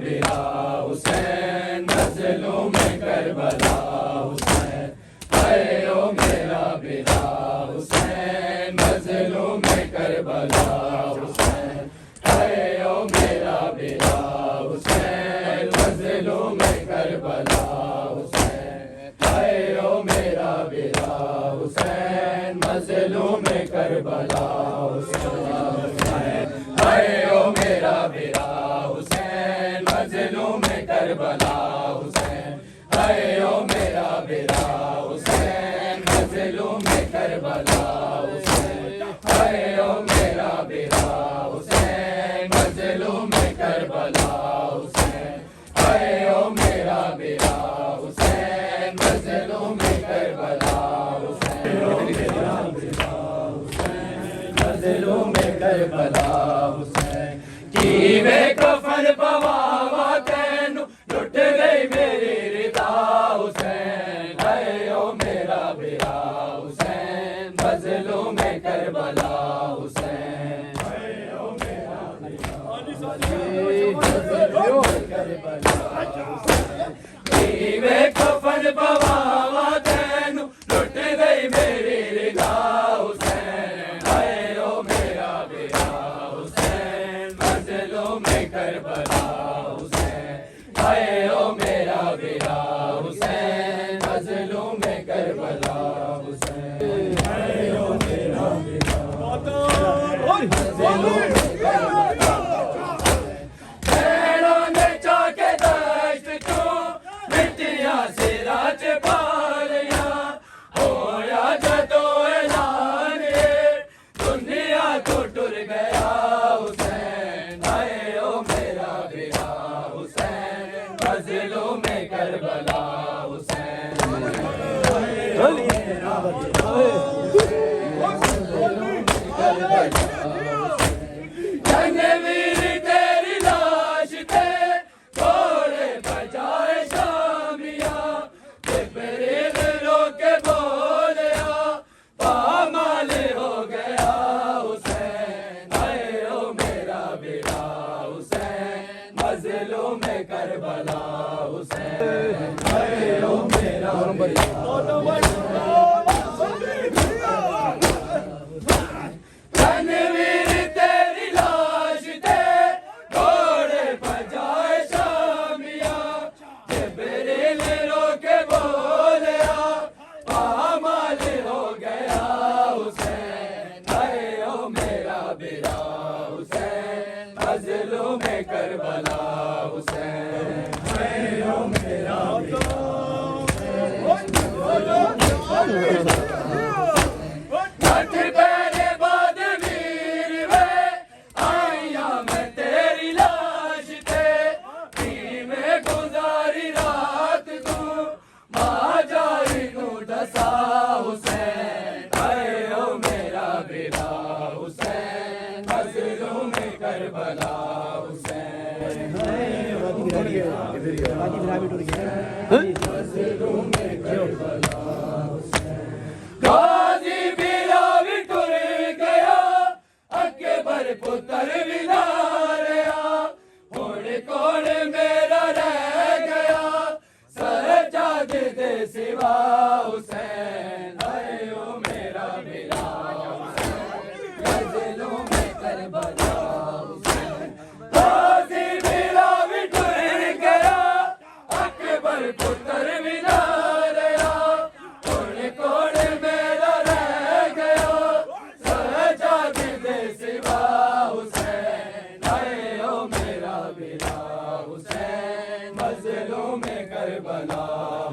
बेरा हुसैन मजलूम करबला हुसैन, हाय ओ मेरा बेरा हुसैन मजलूम करबला हुसैन, हाय ओ मेरा बेरा हुसैन मजलूम करबला हुसैन, हाय ओ मेरा बेरा हुसैन मजलूम करबला हुसैन, हाय ओ मेरा बेरा हुसैन मजलूम करबला हुसैन, हाय ओ मेरा बेरा हुसैन मजलूम करबला हुसैन, हाय ओ मेरा बेरा हुसैन मजलूम करबला हुसैन, हाय ओ मेरा बेरा हुसैन मजलूम करबला हुसैन, मजलूम करबला हुसैन, कीवे कफन पवावा तैनू लुट गई मेरी रिदा हुसैन, हाय ओ मेरा बेरा हुसैन मजलूम करबला हुसैन, हाय ओ मेरा बेरा मजलूम करबला हुसैन, कीवे कफन पवावा तैनू लुट गई मेरी रिदा हुसैन, हाय ओ मेरा बेरा हुसैन मजलूम करबला हुसैन, हाय ओ मेरा बेरा हुसैन मजलूम करबला हुसैन, हाय ओ मेरा बेरा मजलूम करबला हुसैन, पैरों ने चाके दश्त को मिट्टियां सिरा च पा लिया, होया जदों ऐलान दुनिया तो टुर गया हुसैन, हाय ओ मेरा बेरा हुसैन मजलूम करबला हुसैन, हाय ओ मेरा बेरा मजलूम करबला हुसैन, जंगवीर तेरी लाश थे घोड़े बजाए शामिया, जिब्रील रोके बोलिया पामाल हो गया हुसैन, हाय ओ मेरा बेरा हुसैन मजलूम करबला हुसैन, हाय ओ मेरा बेरा रणवीर तेरी लाश थे घोड़े बजाए शामिया, जिब्रील रोके बोलिया पामाल हो गया हुसैन, हाय ओ मेरा बेरा हुसैन मजलूम करबला हुसैन, हाय ओ मेरा बेरा हठ पैरे बाद वीर वे आइया मैं तेरी लाश थे, में गुजारी रात तू माजारी नू डसा हुसैन, हाय ओ मेरा बेरा हुसैन मजलूम करबला हुसैन, हाय ओ मेरा बेरा मजलूम करबला हुसैन, गाजी बिलावी टुर गया अकबर पुत्र विदारिया, हुण कौन मेरा रह गया सजाद दे सिवा हुसैन, हाय ओ मेरा बेरा मजलूम करबला हुसैन, गाजी बिलावी टुर गया अकबर पुत्र विदारिया, हुण कौन मेरा रह गया सजाद दे सिवा हुसैन, हाय ओ मेरा बेरा हुसैन मजलूम करबला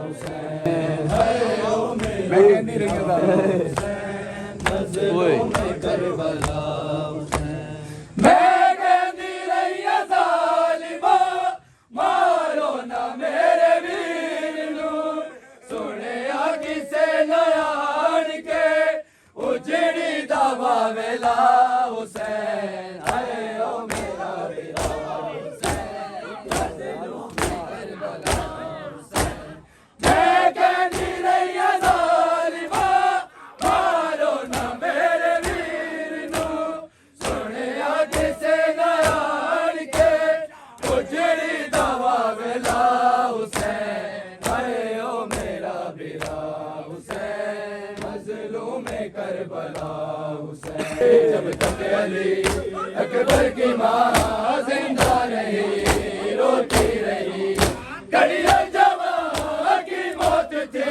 हुसैन, हाय ओ मेरा बेरा हुसैन मजलूम करबला हुसैन, मैं कहती रही ज़ालिमा मारो ना मेरे वीर नू, सुनिया किसे नयान के उजड़ी दवा वेला हुसैन, हाय ओ मेरा बेरा हुसैन मजलूम करबला हुसैन, मैं कहती रही ज़ालिमा मारो ना मेरे वीर नू, उजड़ी दवा वेला हुसैन आए ओ मेरा बिरा हुसैन मजलूम करबला हुसैन जब तक अली अकबर की माँ जिंदा रही रोती रही कड़ियल जवां की मौत थी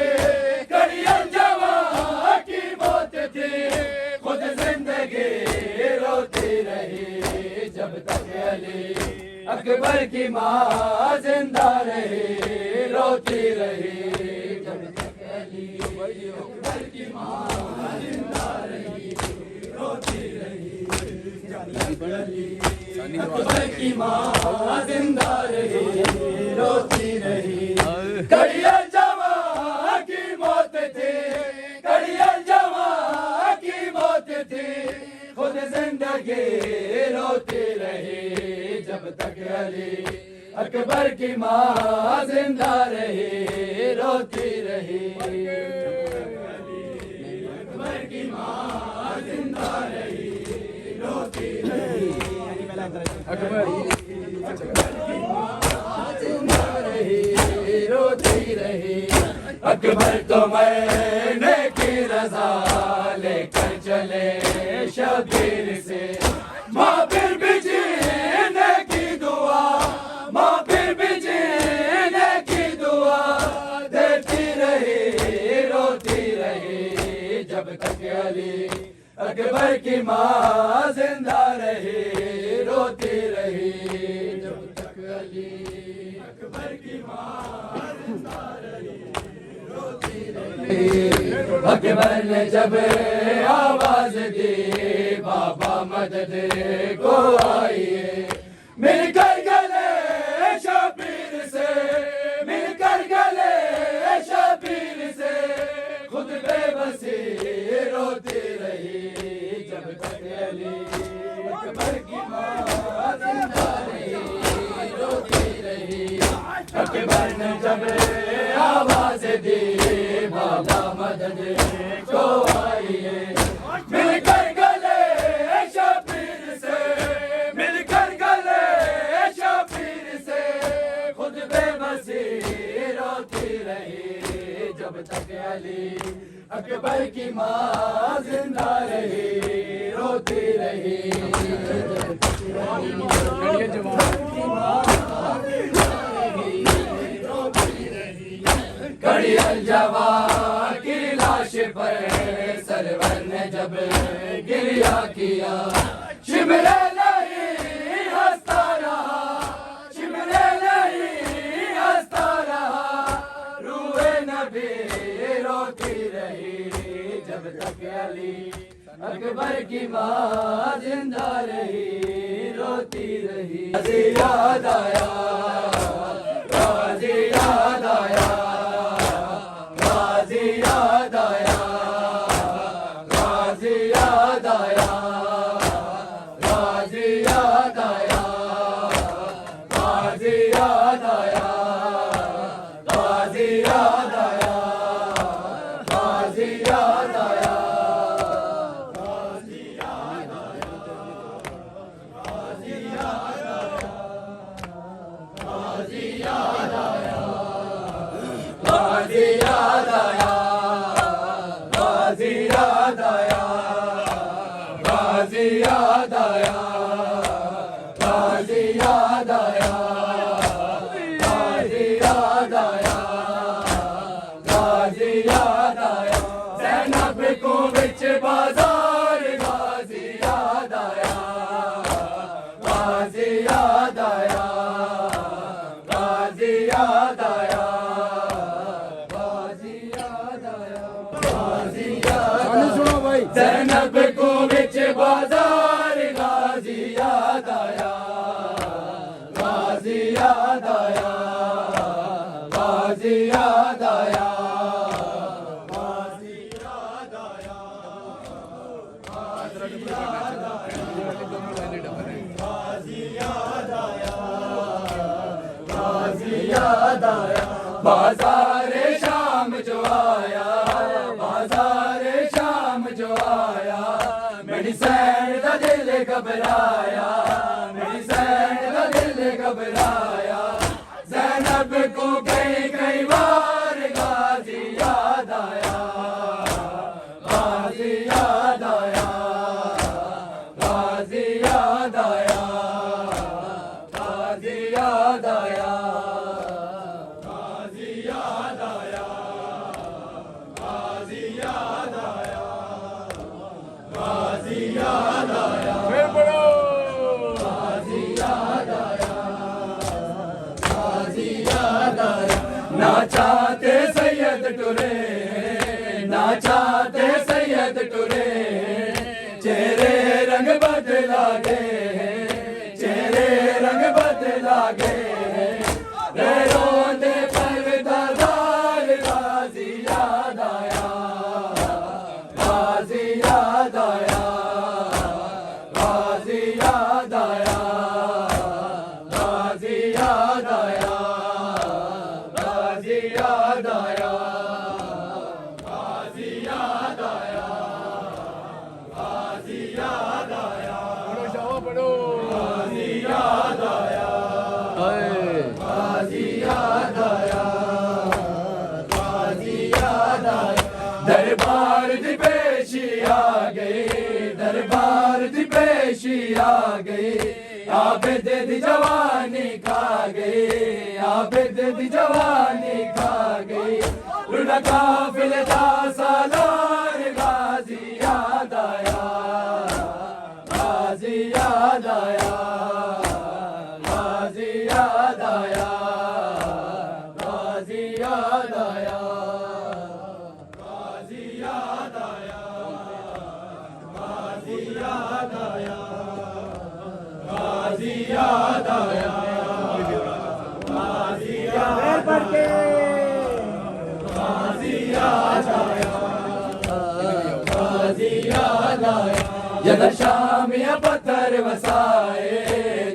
कड़ियल जवां की मौत थी खुद जिंदगी रोती रही जब तक अली अकबर की माँ जिंदा रही रोती रही जब तक अली अकबर की माँ जिंदा रही रोती रही जब तक अली अकबर की माँ जिंदा रही रोती रही कड़ियल जवां की मौत थी कड़ियल जवां की मौत थी खुद जिंदगी रोती रही जब तक अली अकबर की माँ जिंदा रही रोती रही अकबर की माँ जिंदा रही रोती रही अकबर की माँ जिंदा रही रोती रही अकबर तो मैंने की रजा लेकर चले शबीर से माँ फिर भी जीने की दुआ माँ फिर भी जीने की दुआ देती रही रोती रही जब तक अली अकबर की माँ जिंदा रही रोती रही जब तक अली अकबर की माँ जिंदा रही रोती रही अकबर ने जब आवाज दी बाबा मदद को आइए मिलकर गले शबीर से मिलकर गले शबीर से खुद बेबसी रोती रही जब तक अली अकबर की माँ जिंदा रही रोती रही अकबर ने जब आवाज दी बाबा मदद को आइए मिलकर गले शबीर से मिलकर गले शबीर से खुद बेबसी रोती रही जब तक अली अकबर की माँ जिंदा रही रोती रही कड़ियल जवां की लाश पर सरवर ने जब गिरिया किया शिमले नहीं हंसता रहा शिमले नहीं हंसता रहा रूहे नबी रोती रही जब तक अली अकबर की माँ जिंदा रही रोती रही गाजी याद आया गाजी याद आया गाजी याद आया गाजी याद आया गाजी याद आया गाजी याद आया गाजी याद आया गाजी याद आया गाजी याद आया गाजी याद आया गाजी याद आया गाजी याद आया गाजी याद आया गाजी याद आया गाजी याद आया गाजी याद आया गाजी याद आया ज़ैनब को विच बाजार गाजी याद आया गाजी याद आया गाजी याद आया गाजी याद आया गाजी याद सुनो भाई ज़ैनब को विच बाजार गाजी याद आया गाजी याद आया गाजी याद आया गाजी याद आया गाजी याद आया गाजी याद आया गाजी याद आया बाजार शाम जो आया बाजार शाम जो आया मेरी सैन का दिल घबराया मेरी सैन का दिल घबराया सबको कई कई बार गाजी याद आया, गाजी याद आया, गाजी याद आया, गाजी याद आया, गाजी याद आया, गाजी याद आया, गाजी याद आया, फिर पढ़ो गाजी याद आया, गाजी याद आया। ना चाहते सैयद टुरे, ना चाहते सैयद टुरे, चेहरे रंग बदला गए, चेहरे रंग बदला गए, रोंदे पर्वतादार गाजी याद आया, गाजी याद आया, गाजी याद आया, गाजी याद आया, गाजी याद आया, गाजी याद आया, गाजी याद आया, पढ़ो शाह पढ़ो, गाजी याद आया, गाजी याद आया, गाजी याद आया। दरबार दी पेशी आ गई, दरबार दी पेशी आ गई, आबिद दी जवानी खा गई, आबिद दी जवानी खा गई, रुना काफिले दा सालार गाजी याद आया, गाजी याद आया, गाजी याद आया, गाजी याद आया, गाजी याद आया, गाजी याद आया, गाजी याद आया, गाजी याद आया, गाजी याद आया, गाजी याद आया। जद शामिया पत्थर वसाए,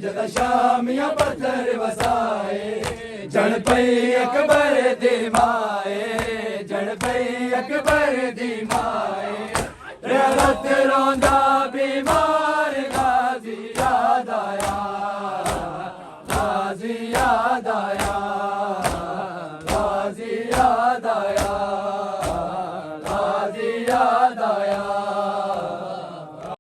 जद शामिया पत्थर वसाए, जन पई अकबर दी माए, जन पई अकबर दी माए, रत रोंदा बीमार गाजी याद आया, गाजी याद आया,